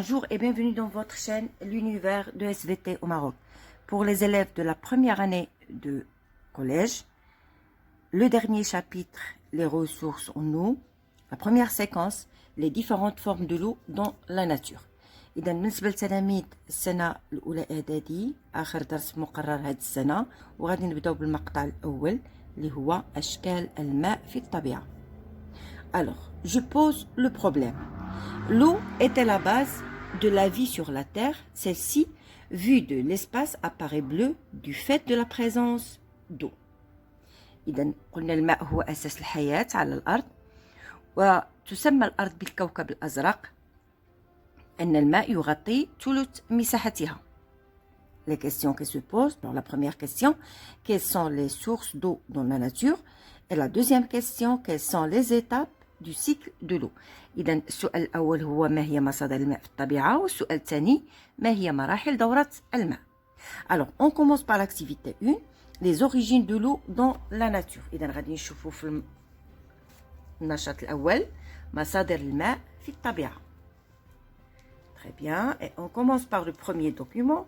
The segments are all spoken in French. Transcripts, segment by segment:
Bonjour et bienvenue dans votre chaîne L'univers de SVT au Maroc. Pour les élèves de la première année de collège, le dernier chapitre, les ressources en eau, la première séquence, les différentes formes de l'eau dans la nature. إذا بالنسبة لتلاميذ السنة الأولى إعدادي آخر درس مقرر هذه السنة، وغادي نبداو بالمقطع الأول اللي هو أشكال الماء في الطبيعة. Alors, je pose le problème. L'eau était la base de la vie sur la Terre. Celle-ci, vue de l'espace, apparaît bleue du fait de la présence d'eau. إذا قلنا الماء هو أساس الحياة على الأرض، وتسمى الأرض بالكوكب الأزرق أن الماء يغطي ثلث مساحتها. Les questions qui se posent. Alors, la première question, quelles sont les sources d'eau dans la nature? Et la deuxième question, quelles sont les étapes du cycle de l'eau. إذا السؤال الأول هو ما هي مصادر الماء في الطبيعة، والسؤال الثاني ما هي مراحل دورة الماء. Alors, on commence par l'activité 1, les origines de l'eau dans la nature. إذا غادي نشوفوا في النشاط الأول مصادر الماء في الطبيعة. Très bien, et on commence par le premier document.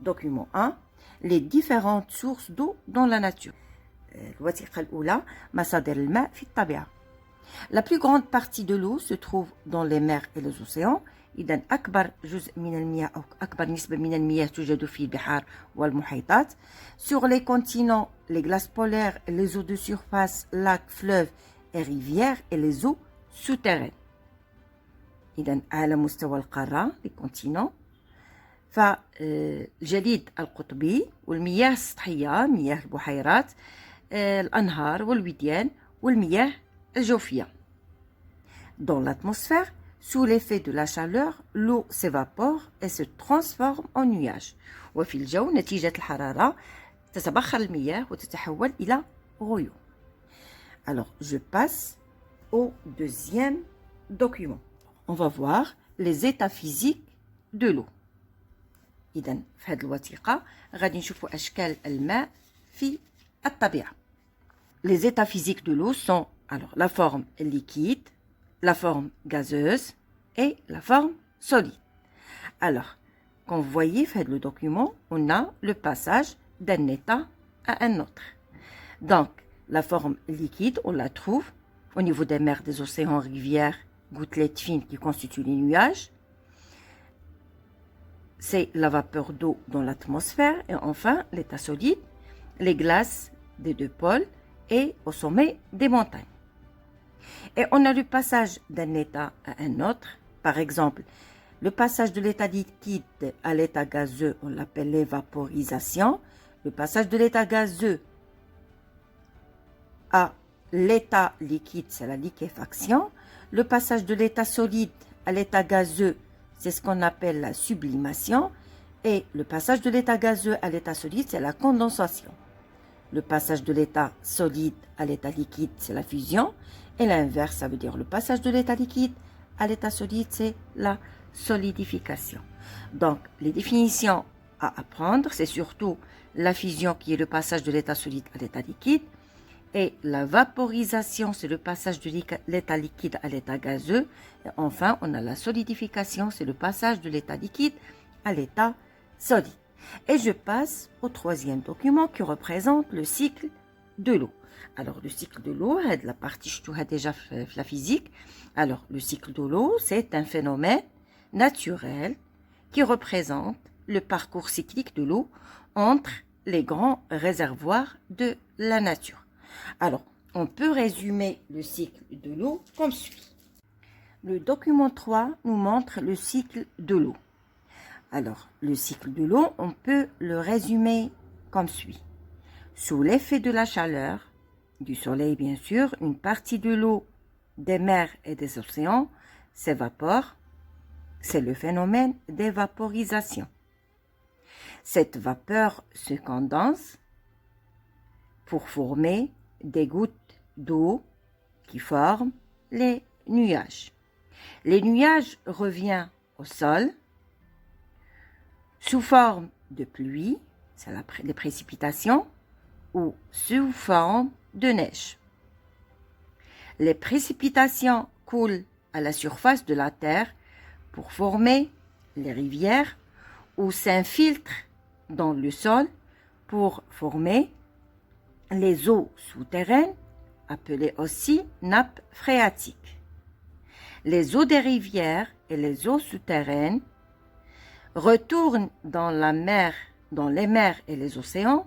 Document 1, les différentes sources d'eau dans la nature. الوثيقة الأولى مصادر الماء في الطبيعة. La plus grande partie de l'eau se trouve dans les mers et les océans. إذا أكبر جزء من المياه أو أكبر نسبة من المياه توجد في البحار والمحيطات. Sur les continents, les glaces polaires, les eaux de surface, lacs, fleuves et rivières et les eaux souterraines. إذا على مستوى القارة les continents. فالجليد القطبي والمياه السطحية مياه البحيرات الأنهار والوديان والمياه الجوفية. Dans l'atmosphère, sous l'effet de la chaleur, l'eau s'évapore et se transforme en nuages. وفي الجو نتيجة الحرارة تتبخر المياه وتتحول إلى غيوم. Alors, je passe au deuxième document. On va voir les états physiques de l'eau. إذن في هذه الوثيقة غادي نشوفوا أشكال الماء في الطبيعة. Les états physiques de l'eau sont alors la forme liquide, la forme gazeuse et la forme solide. Alors, comme vous voyez dans le document, on a le passage d'un état à un autre. Donc, la forme liquide, on la trouve au niveau des mers, des océans, rivières, gouttelettes fines qui constituent les nuages. C'est la vapeur d'eau dans l'atmosphère. Et enfin, l'état solide, les glaces des deux pôles et au sommet des montagnes. Et on a le passage d'un état à un autre. Par exemple, le passage de l'état liquide à l'état gazeux, on l'appelle l'évaporisation. Le passage de l'état gazeux à l'état liquide, c'est la liquéfaction. Le passage de l'état solide à l'état gazeux, c'est ce qu'on appelle la sublimation. Et le passage de l'état gazeux à l'état solide, c'est la condensation. Le passage de l'état solide à l'état liquide, c'est la fusion. Et l'inverse, ça veut dire le passage de l'état liquide à l'état solide, c'est la solidification. Donc, les définitions à apprendre, c'est surtout la fusion qui est le passage de l'état solide à l'état liquide. Et la vaporisation, c'est le passage de l'état liquide à l'état gazeux. Et enfin, on a la solidification, c'est le passage de l'état liquide à l'état solide. Et je passe au troisième document qui représente le cycle de l'eau. Alors, le cycle de l'eau, la partie je trouve déjà la physique. Alors, le cycle de l'eau, c'est un phénomène naturel qui représente le parcours cyclique de l'eau entre les grands réservoirs de la nature. Alors, on peut résumer le cycle de l'eau comme suit. Le document 3 nous montre le cycle de l'eau. Alors, le cycle de l'eau, on peut le résumer comme suit. Sous l'effet de la chaleur, du soleil bien sûr, une partie de l'eau des mers et des océans s'évapore. C'est le phénomène d'évaporisation. Cette vapeur se condense pour former des gouttes d'eau qui forment les nuages. Les nuages reviennent au sol sous forme de pluie, c'est les précipitations, ou sous forme de neige. Les précipitations coulent à la surface de la Terre pour former les rivières ou s'infiltrent dans le sol pour former les eaux souterraines, appelées aussi nappes phréatiques. Les eaux des rivières et les eaux souterraines retournent dans les mers et les océans,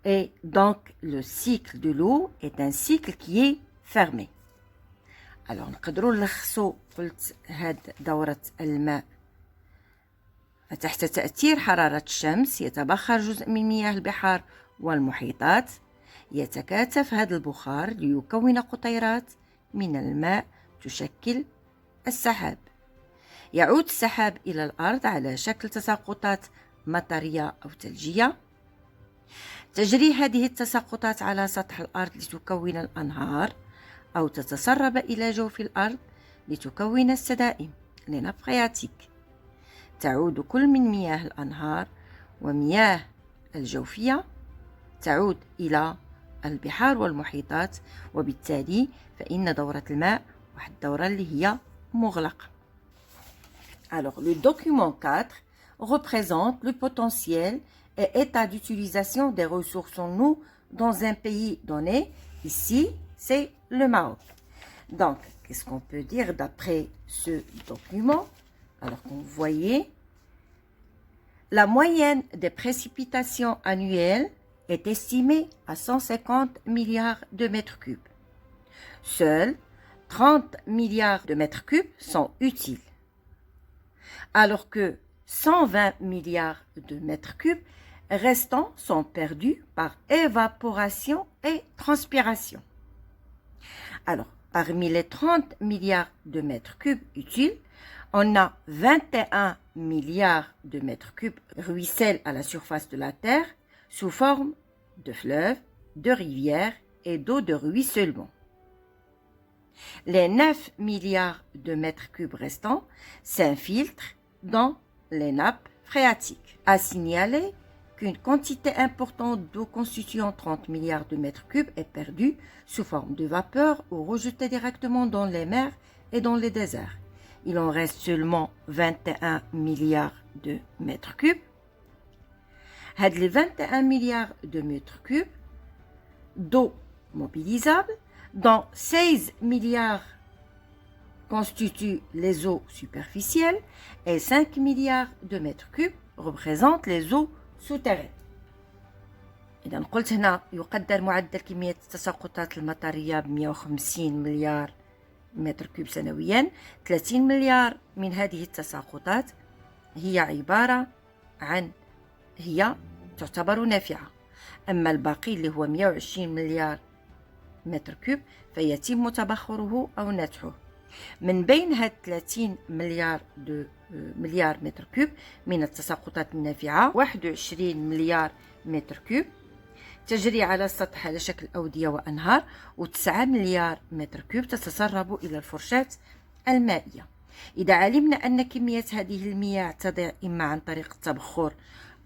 et donc le cycle de l'eau est un cycle qui est fermé. Alors نقدروا نلخصوا قلت هاد دورة الماء فتحت تأثير حرارة الشمس يتبخر جزء من مياه البحار والمحيطات، يتكاثف هذا البخار ليكون قطيرات من الماء تشكل السحاب. يعود السحاب إلى الأرض على شكل تساقطات مطرية أو ثلجية. تجري هذه التساقطات على سطح الأرض لتكون الأنهار أو تتسرب إلى جوف الأرض لتكون السدائم les nappes phréatiques. تعود كل من مياه الأنهار ومياه الجوفية تعود إلى البحار والمحيطات، وبالتالي فإن دورة الماء واحد الدورة اللي هي مغلقة. Alors, le document 4 représente le potentiel et état d'utilisation des ressources en eau dans un pays donné. Ici, c'est le Maroc. Donc, qu'est-ce qu'on peut dire d'après ce document? Alors, comme vous voyez, la moyenne des précipitations annuelles est estimée à 150 milliards de mètres cubes. Seuls 30 milliards de mètres cubes sont utiles, alors que 120 milliards de mètres cubes restants sont perdus par évaporation et transpiration. Alors, parmi les 30 milliards de mètres cubes utiles, on a 21 milliards de mètres cubes ruissellent à la surface de la Terre sous forme de fleuves, de rivières et d'eau de ruissellement. Les 9 milliards de mètres cubes restants s'infiltrent dans les nappes phréatiques. À signaler qu'une quantité importante d'eau constituant 30 milliards de mètres cubes est perdue sous forme de vapeur ou rejetée directement dans les mers et dans les déserts. Il en reste seulement 21 milliards de mètres cubes. Les 21 milliards de mètres cubes d'eau mobilisable, dont 16 milliards constituent les eaux superficielles et 5 milliards de mètres cubes représentent les eaux souterraines. إذا قلت هنا يقدر معدل كمية التساقطات المطرية ب 150 مليار متر كوب سنويا. 30 مليار من هذه التساقطات هي تعتبر نافعة، أما الباقي اللي هو 120 مليار متر كوب فيتم تبخره أو نتحه. من بين هاد 30 مليار متر كوب من التساقطات النافعة 21 مليار متر كوب تجري على السطح على شكل أودية وأنهار، و9 مليار متر كوب تتسرب إلى الفرشاة المائية. إذا علمنا أن كمية هذه المياه تضيع إما عن طريق التبخر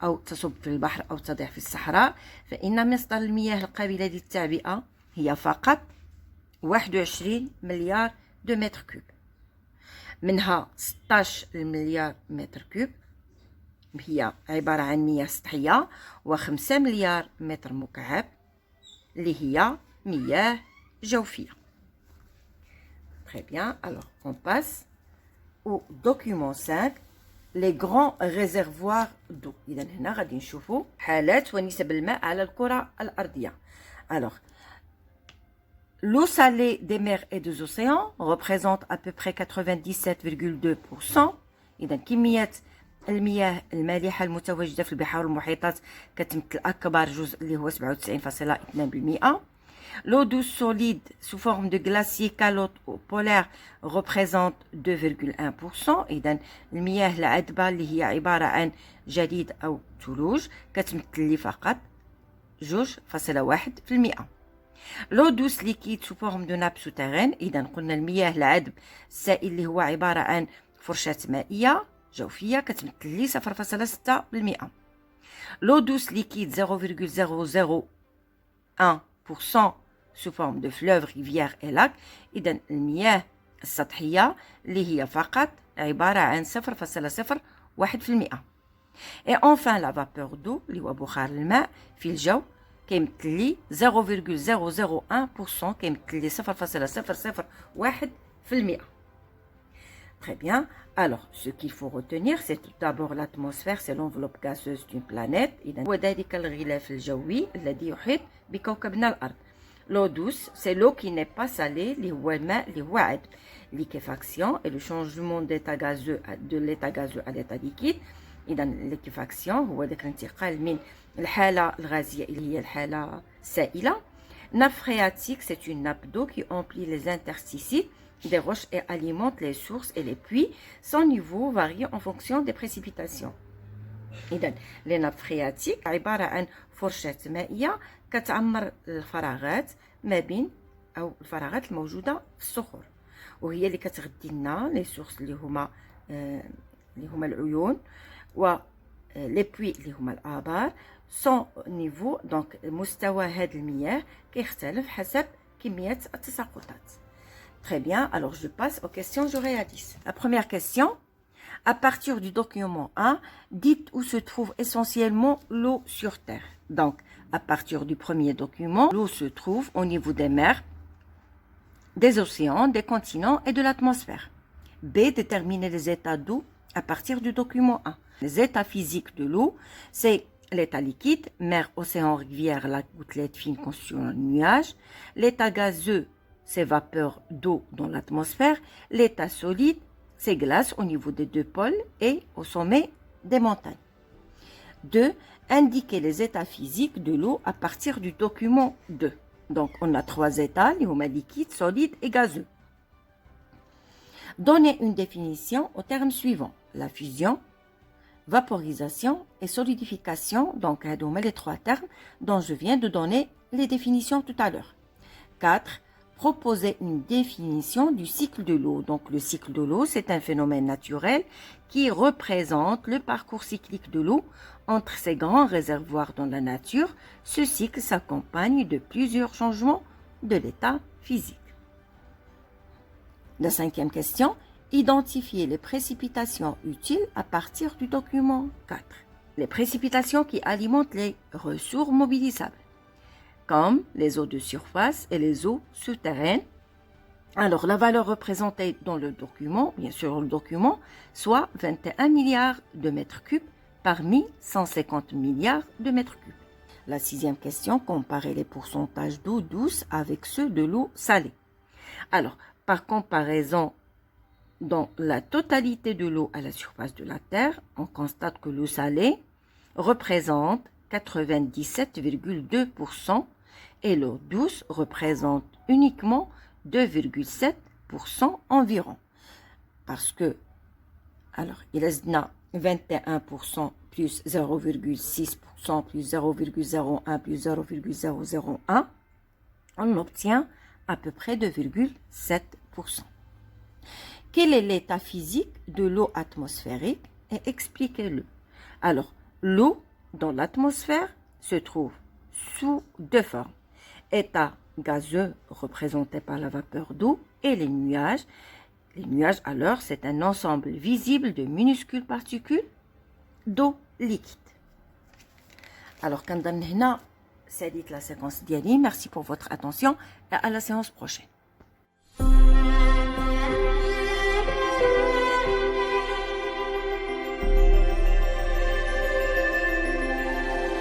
أو تصب في البحر أو تضيع في الصحراء، فإن مصدر المياه القابلة للتعبئة هي فقط 21 مليار دو متر كوب، منها 16 مليار متر كوب هي عبارة عن مياه سطحية، و5 مليار متر مكعب اللي هي مياه جوفية. Très bien, alors on passe au document 5, les grands réservoirs d'eau. إذا هنا غادي نشوفوا حالات ونسب الماء على الكرة الأرضية. Alors, l'eau salée des mers et des océans représente à peu près 97,2%. إذا كمية المياه المالحة المتواجدة في البحار والمحيطات كتمثل أكبر جزء اللي هو 97,2%. L'eau douce solide sous forme de glacier calotte ou polaire représente 2,1%. إذا المياه العذبة اللي هي عبارة عن جليد أو ثلوج كتمثل لي فقط 2.1%. L'eau douce liquide sous forme de nappe souterraine، إذا قلنا المياه العذب السائل اللي هو عبارة عن فرشاة مائية جوفية كتمثل لي 0.6%. L'eau douce liquide 0,001% sous forme de fleuves, rivières et lacs، إذا المياه السطحية اللي هي فقط عبارة عن 0.01%. Et enfin la vapeur d'eau اللي هو بخار الماء في الجو كيمثل لي 0,001%، كيمثل لي 0.001%. Très bien. Alors, ce qu'il faut retenir, c'est tout d'abord l'atmosphère, c'est l'enveloppe gazeuse d'une planète. هو ذلك الغلاف الجوي الذي يحيط بكوكبنا الأرض. L'eau douce, c'est l'eau qui n'est pas salée, اللي هو الماء اللي هو عذب. Liquéfaction et le changement d'état gazeux de l'état gazeux à l'état liquide. إذا liquéfaction هو ذاك الانتقال من الحالة الغازية إلى هي الحالة السائلة. Nappe phréatique, c'est une nappe d'eau qui emplit les interstices des roches et alimente les sources et les puits. Son niveau varie en fonction des précipitations. إذا les nappes phréatiques عبارة عن فرشاة مائية كتعمر الفراغات ما بين أو الفراغات الموجودة في الصخور، وهي اللي كتغذي لنا لي سورس اللي هما العيون و لي بوي اللي هما الآبار. سون نيفو دونك مستوى هاد المياه كيختلف حسب كمية التساقطات. Très bien, alors je passe aux questions je réalise. La première question, à partir du document 1, dites où se trouve essentiellement l'eau sur Terre. Donc, à partir du premier document, l'eau se trouve au niveau des mers, des océans, des continents et de l'atmosphère. B, déterminer les états d'eau à partir du document 1. Les états physiques de l'eau, c'est l'état liquide, mer, océan, rivière, lac, gouttelette fine constituant un nuage. L'état gazeux, c'est vapeur d'eau dans l'atmosphère. L'état solide, c'est glace au niveau des deux pôles et au sommet des montagnes. 2. Indiquer les états physiques de l'eau à partir du document 2. Donc, on a 3 états, liquide, solide et gazeux. Donner une définition aux termes suivants. La fusion, vaporisation et solidification. Donc, les 3 termes dont je viens de donner les définitions tout à l'heure. 4. Proposer une définition du cycle de l'eau. Donc, le cycle de l'eau, c'est un phénomène naturel qui représente le parcours cyclique de l'eau entre ces grands réservoirs dans la nature. Ce cycle s'accompagne de plusieurs changements de l'état physique. La 5e question, identifier les précipitations utiles à partir du document 4. Les précipitations qui alimentent les ressources mobilisables, comme les eaux de surface et les eaux souterraines. Alors, la valeur représentée dans le document, bien sûr le document, soit 21 milliards de mètres cubes parmi 150 milliards de mètres cubes. La 6e question, comparer les pourcentages d'eau douce avec ceux de l'eau salée. Alors, par comparaison, dans la totalité de l'eau à la surface de la Terre, on constate que l'eau salée représente 97,2% et l'eau douce représente uniquement 2,7% environ. Parce que, alors, il reste 21% plus 0,6% plus 0,01 plus 0,001, on obtient à peu près 2,7%. Quel est l'état physique de l'eau atmosphérique et expliquez-le. Alors, l'eau dans l'atmosphère se trouve sous 2 formes. État gazeux représenté par la vapeur d'eau et les nuages. Les nuages, alors, c'est un ensemble visible de minuscules particules d'eau liquide. Alors, quand on a c'est la séquence d'Yali, merci pour votre attention et à la séance prochaine.